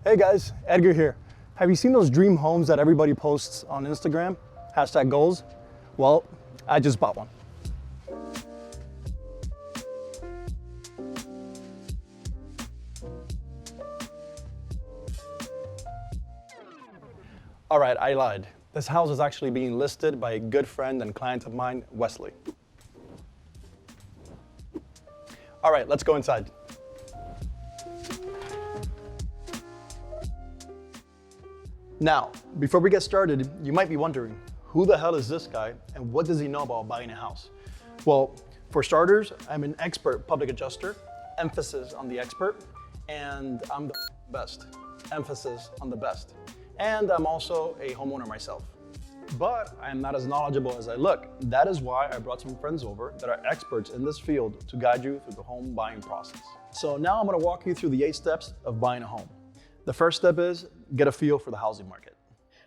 Hey guys, Edgar here. Have you seen those dream homes that everybody posts on Instagram? Hashtag goals? Well, I just bought one. All right, I lied. This house is actually being listed by a good friend and client of mine, Wesley. All right, let's go inside. Now, before we get started, you might be wondering, who the hell is this guy and what does he know about buying a house? Well, for starters, I'm an expert public adjuster, emphasis on the expert, and I'm the best, emphasis on the best. And I'm also a homeowner myself. But I am not as knowledgeable as I look. That is why I brought some friends over that are experts in this field to guide you through the home buying process. So now I'm gonna walk you through the 8 steps of buying a home. The first step is get a feel for the housing market.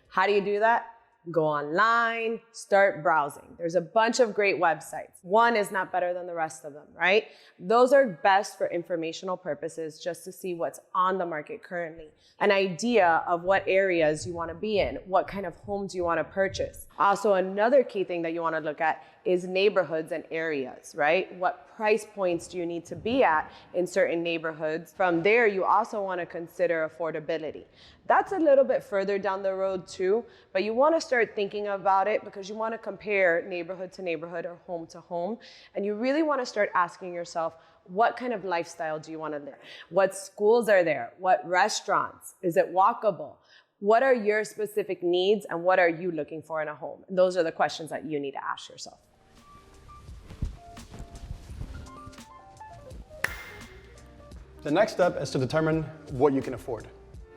How do you do that? Go online, start browsing. There's a bunch of great websites. One is not better than the rest of them, right? Those are best for informational purposes, just to see what's on the market currently. An idea of what areas you want to be in, what kind of homes you want to purchase. Also, another key thing that you want to look at is neighborhoods and areas, right? What price points do you need to be at in certain neighborhoods? From there, you also want to consider affordability. That's a little bit further down the road too, but you want to start thinking about it because you want to compare neighborhood to neighborhood or home to home. And you really want to start asking yourself, what kind of lifestyle do you want to live? What schools are there? What restaurants? Is it walkable? What are your specific needs and what are you looking for in a home? And those are the questions that you need to ask yourself. The next step is to determine what you can afford.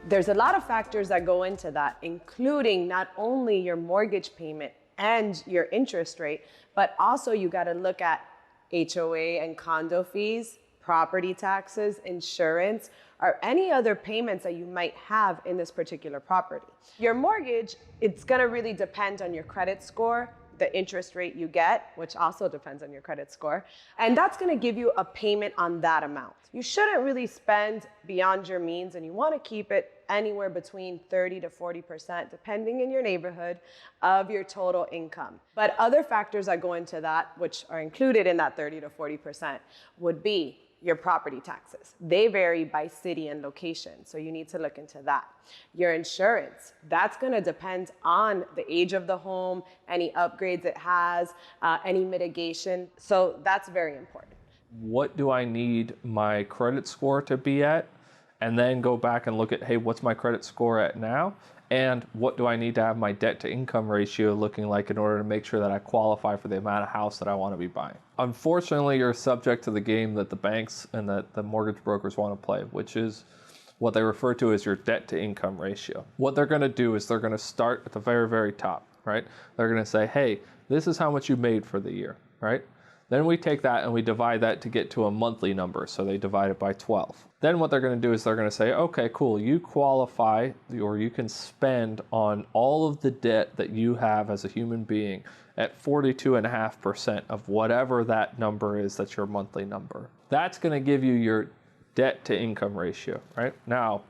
There's a lot of factors that go into that, including not only your mortgage payment and your interest rate, but also you got to look at HOA and condo fees, property taxes, insurance, or any other payments that you might have in this particular property. Your mortgage, it's going to really depend on your credit score, the interest rate you get, which also depends on your credit score, and that's going to give you a payment on that amount. You shouldn't really spend beyond your means, and you want to keep it anywhere between 30 to 40%, depending in your neighborhood, of your total income. But other factors that go into that, which are included in that 30 to 40%, would be your property taxes. They vary by city and location, so you need to look into that. Your insurance, that's gonna depend on the age of the home, any upgrades it has, any mitigation, so that's very important. What do I need my credit score to be at? And then go back and look at, hey, what's my credit score at now? And what do I need to have my debt to income ratio looking like in order to make sure that I qualify for the amount of house that I want to be buying? Unfortunately, you're subject to the game that the banks and that the mortgage brokers want to play, which is what they refer to as your debt to income ratio. What they're going to do is they're going to start at the very, very top, right? They're going to say, hey, this is how much you made for the year, right? Then we take that and we divide that to get to a monthly number. So they divide it by 12. Then what they're going to do is they're going to say, okay, cool, you qualify or you can spend on all of the debt that you have as a human being at 42.5% of whatever that number is that's your monthly number. That's going to give you your debt to income ratio, right? Now,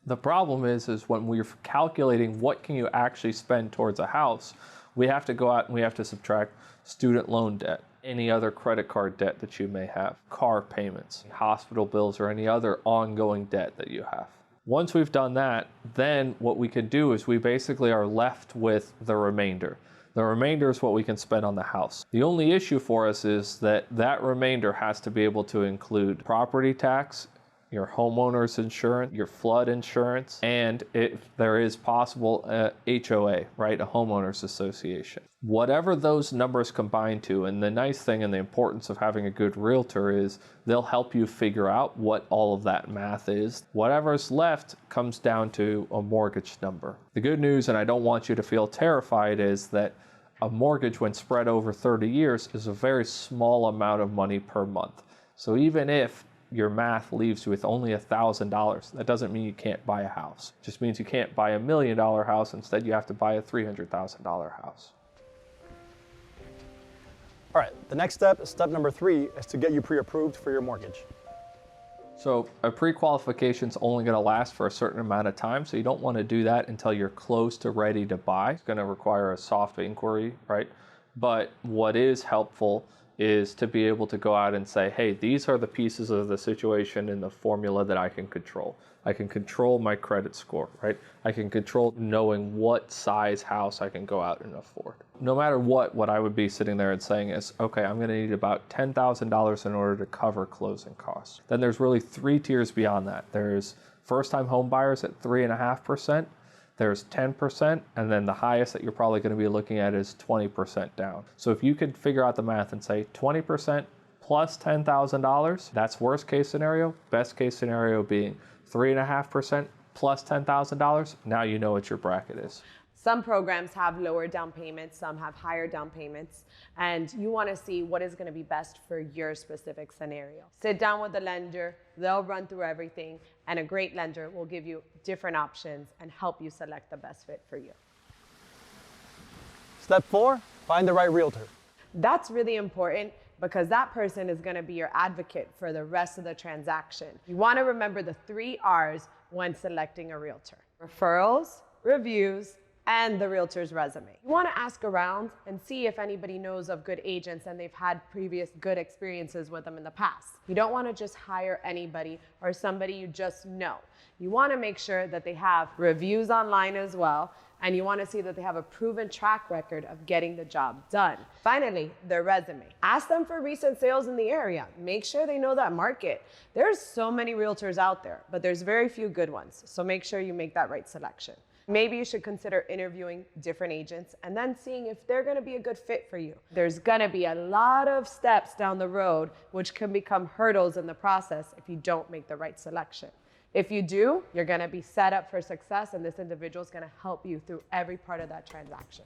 the problem is when we're calculating what can you actually spend towards a house, we have to go out and we have to subtract student loan debt, any other credit card debt that you may have, car payments, hospital bills, or any other ongoing debt that you have. Once we've done that, then what we can do is we basically are left with the remainder. The remainder is what we can spend on the house. The only issue for us is that that remainder has to be able to include property tax, your homeowner's insurance, your flood insurance, and if there is possible HOA, right, a homeowners association. Whatever those numbers combine to, and the nice thing and the importance of having a good realtor is they'll help you figure out what all of that math is. Whatever's left comes down to a mortgage number. The good news, and I don't want you to feel terrified, is that a mortgage when spread over 30 years is a very small amount of money per month. So even if your math leaves you with only $1,000, that doesn't mean you can't buy a house. It just means you can't buy $1 million house. Instead, you have to buy a $300,000 house. All right, the next step number 3, is to get you pre-approved for your mortgage. So a pre-qualification is only going to last for a certain amount of time, so you don't want to do that until you're close to ready to buy. It's going to require a soft inquiry, right? But what is helpful is to be able to go out and say, hey, these are the pieces of the situation in the formula that I can control. I can control my credit score, right? I can control knowing what size house I can go out and afford. No matter what I would be sitting there and saying is, okay, I'm gonna need about $10,000 in order to cover closing costs. Then there's really 3 tiers beyond that. There's first-time home buyers at 3.5%, there's 10%, and then the highest that you're probably gonna be looking at is 20% down. So if you could figure out the math and say 20% plus $10,000, that's worst case scenario. Best case scenario being 3.5% plus $10,000, now you know what your bracket is. Some programs have lower down payments, some have higher down payments, and you want to see what is going to be best for your specific scenario. Sit down with the lender, they'll run through everything, and a great lender will give you different options and help you select the best fit for you. Step 4, find the right realtor. That's really important because that person is going to be your advocate for the rest of the transaction. You want to remember the 3 R's when selecting a realtor: referrals, reviews, and the realtor's resume. You want to ask around and see if anybody knows of good agents and they've had previous good experiences with them in the past. You don't want to just hire anybody or somebody you just know. You want to make sure that they have reviews online as well, and you want to see that they have a proven track record of getting the job done. Finally, their resume. Ask them for recent sales in the area. Make sure they know that market. There's so many realtors out there, but there's very few good ones. So make sure you make that right selection. Maybe you should consider interviewing different agents and then seeing if they're gonna be a good fit for you. There's gonna be a lot of steps down the road which can become hurdles in the process if you don't make the right selection. If you do, you're gonna be set up for success, and this individual is gonna help you through every part of that transaction.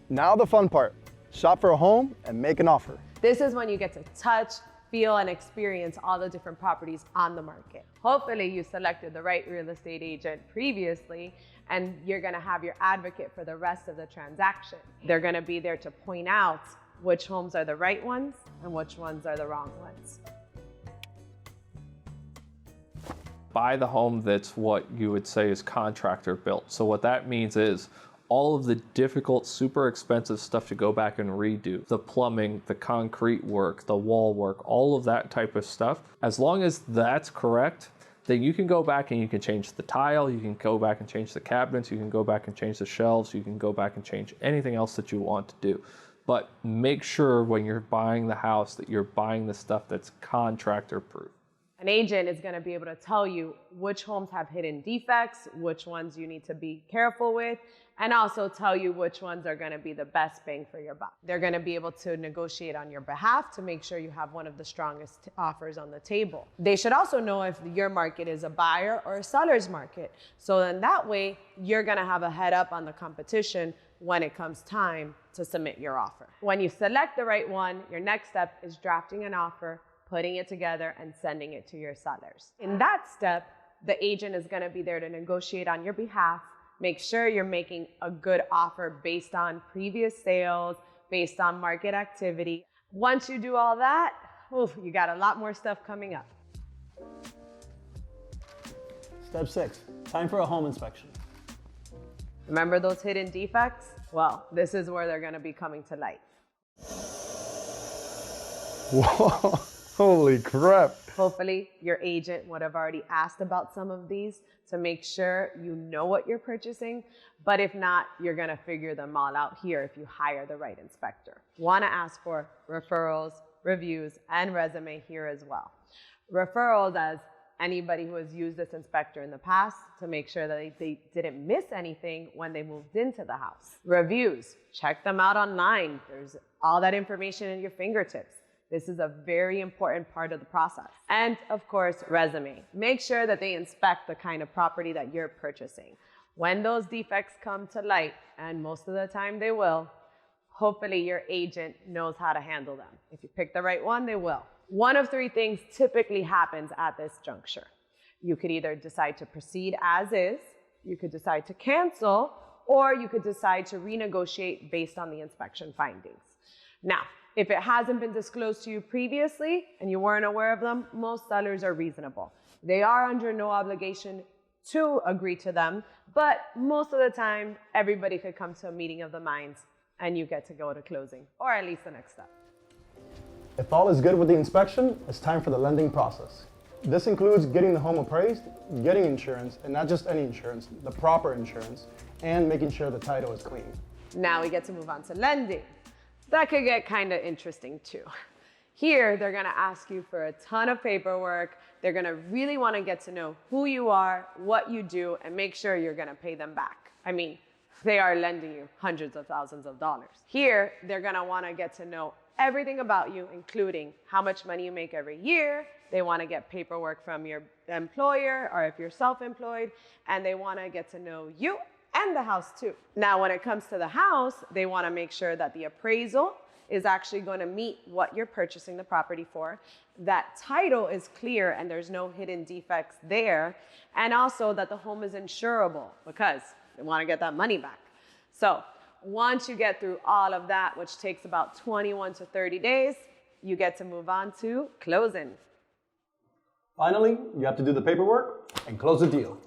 Now the fun part, shop for a home and make an offer. This is when you get to touch, feel, and experience all the different properties on the market. Hopefully you selected the right real estate agent previously, and you're gonna have your advocate for the rest of the transaction. They're gonna be there to point out which homes are the right ones and which ones are the wrong ones. Buy the home that's what you would say is contractor built. So what that means is all of the difficult, super expensive stuff to go back and redo, the plumbing, the concrete work, the wall work, all of that type of stuff. As long as that's correct, then you can go back and you can change the tile, you can go back and change the cabinets, you can go back and change the shelves, you can go back and change anything else that you want to do. But make sure when you're buying the house that you're buying the stuff that's contractor proof. An agent is going to be able to tell you which homes have hidden defects, which ones you need to be careful with, and also tell you which ones are going to be the best bang for your buck. They're going to be able to negotiate on your behalf to make sure you have one of the strongest offers on the table. They should also know if your market is a buyer or a seller's market. So then that way, you're going to have a head up on the competition when it comes time to submit your offer. When you select the right one, your next step is drafting an offer, putting it together, and sending it to your sellers. In that step, the agent is going to be there to negotiate on your behalf, make sure you're making a good offer based on previous sales, based on market activity. Once you do all that, you got a lot more stuff coming up. Step 6, time for a home inspection. Remember those hidden defects? Well, this is where they're going to be coming to light. Whoa, holy crap. Hopefully, your agent would have already asked about some of these to make sure you know what you're purchasing. But if not, you're going to figure them all out here if you hire the right inspector. Want to ask for referrals, reviews, and resume here as well. Referrals as anybody who has used this inspector in the past to make sure that they didn't miss anything when they moved into the house. Reviews, check them out online. There's all that information at your fingertips. This is a very important part of the process. And of course, resume. Make sure that they inspect the kind of property that you're purchasing. When those defects come to light, and most of the time they will, hopefully your agent knows how to handle them. If you pick the right one, they will. One of 3 things typically happens at this juncture. You could either decide to proceed as is, you could decide to cancel, or you could decide to renegotiate based on the inspection findings. Now, If it hasn't been disclosed to you previously and you weren't aware of them, most sellers are reasonable. They are under no obligation to agree to them, but most of the time, everybody could come to a meeting of the minds and you get to go to closing, or at least the next step. If all is good with the inspection, it's time for the lending process. This includes getting the home appraised, getting insurance, and not just any insurance, the proper insurance, and making sure the title is clean. Now we get to move on to lending. That could get kind of interesting too. Here, they're gonna ask you for a ton of paperwork. They're gonna really wanna get to know who you are, what you do, and make sure you're gonna pay them back. I mean, they are lending you hundreds of thousands of dollars. Here, they're gonna wanna get to know everything about you, including how much money you make every year. They wanna get paperwork from your employer, or if you're self-employed, and they wanna get to know you and the house too. Now, when it comes to the house, they wanna make sure that the appraisal is actually gonna meet what you're purchasing the property for, that title is clear and there's no hidden defects there, and also that the home is insurable because they wanna get that money back. So once you get through all of that, which takes about 21 to 30 days, you get to move on to closing. Finally, you have to do the paperwork and close the deal.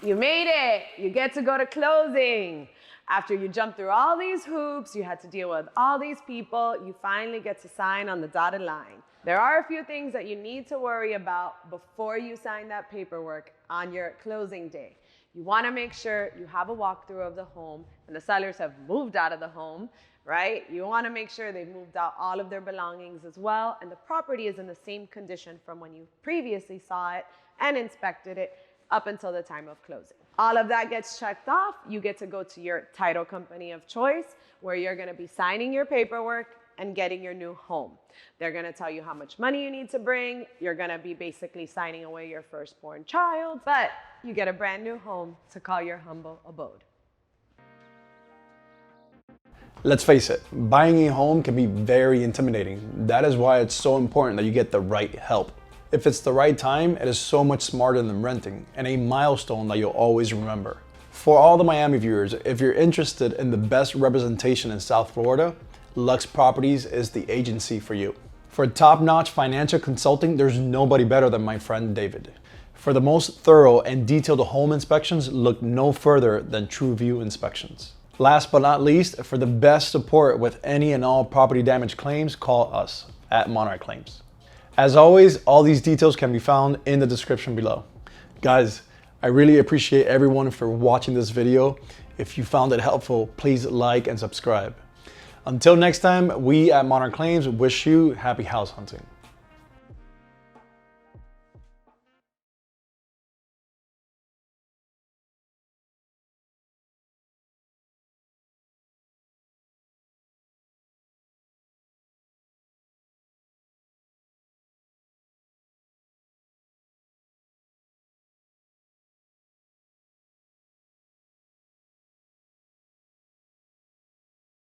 You made it. You get to go to closing. After you jump through all these hoops, you had to deal with all these people, you finally get to sign on the dotted line. There are a few things that you need to worry about before you sign that paperwork on your closing day. You want to make sure you have a walkthrough of the home and the sellers have moved out of the home, right? You want to make sure they've moved out all of their belongings as well, and the property is in the same condition from when you previously saw it and inspected it up until the time of closing. All of that gets checked off. You get to go to your title company of choice where you're going to be signing your paperwork and getting your new home. They're going to tell you how much money you need to bring. You're going to be basically signing away your firstborn child, but you get a brand new home to call your humble abode. Let's face it, buying a home can be very intimidating. That is why it's so important that you get the right help. If it's the right time, it is so much smarter than renting and a milestone that you'll always remember. For all the Miami viewers, if you're interested in the best representation in South Florida, Luxe Properties is the agency for you. For top-notch financial consulting, there's nobody better than my friend David. For the most thorough and detailed home inspections, look no further than TruView inspections. Last but not least, for the best support with any and all property damage claims, call us at Monarch Claims. As always, all these details can be found in the description below. Guys, I really appreciate everyone for watching this video. If you found it helpful, please like and subscribe. Until next time, we at Monarch Claims wish you happy house hunting.